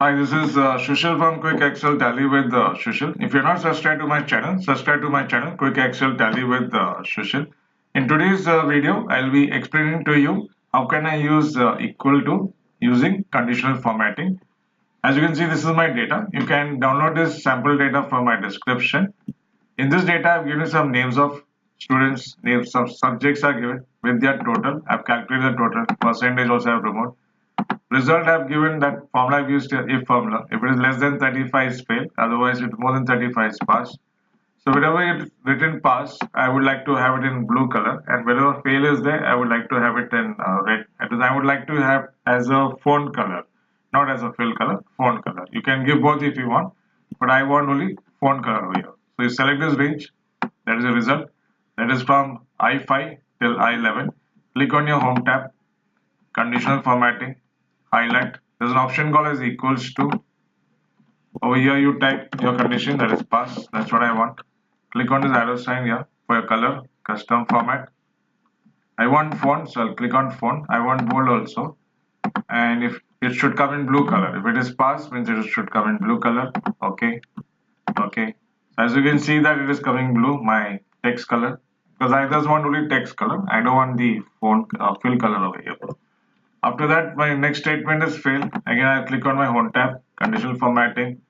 Hi, this is Shushil from Quick Excel Tally with Shushil. If you're not subscribed to my channel, subscribe to my channel Quick Excel Tally with Shushil. In today's video, I'll be explaining to you how can I use equal to using conditional formatting. As you can see, this is my data. You can download this sample data from my description. In this data, I've given some names of students, names of subjects are given with their total. I've calculated the total, percentage also I've removed. Result I've given that formula I've used if formula. If it is less than 35 is fail, otherwise if more than 35 is pass. So whenever it's written pass, I would like to have it in blue color, and whenever fail is there, I would like to have it in red. Because I would like to have as a font color, not as a fill color, font color. You can give both if you want, but I want only font color over here. So you select this range, that is the result. That is from I5 till I11. Click on your home tab, conditional formatting, highlight. There's an option called as equals to. Over here you type your condition, that is pass. That's what I want. Click on this arrow sign here for your color, custom format. I want font, so I'll click on font. I want bold also. And if it should come in blue color. If it is pass, means it should come in blue color. Okay. Okay. So as you can see that it is coming blue, my text color. Because I just want only text color. I don't want the font fill color over here. After that, my next statement is fail. Again, I'll click on my home tab, conditional formatting,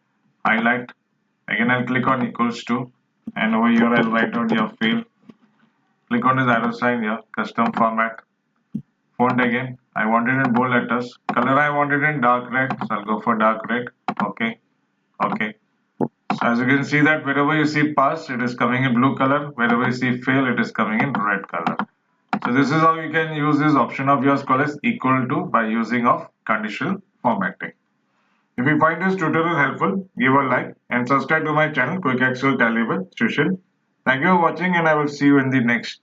highlight. Again, I'll click on equals to, and over here I'll write out your fail. Click on this arrow sign here, custom format. Font again, I want it in bold letters. Color I want it in dark red, so I'll go for dark red. Okay, okay. So as you can see that wherever you see pass, it is coming in blue color. Wherever you see fail, it is coming in red color. So this is how you can use this option of yours called as equal to by using of conditional formatting. If you find this tutorial helpful, give a like and subscribe to my channel Quick Excel Tally with Sushil. Thank you for watching and I will see you in the next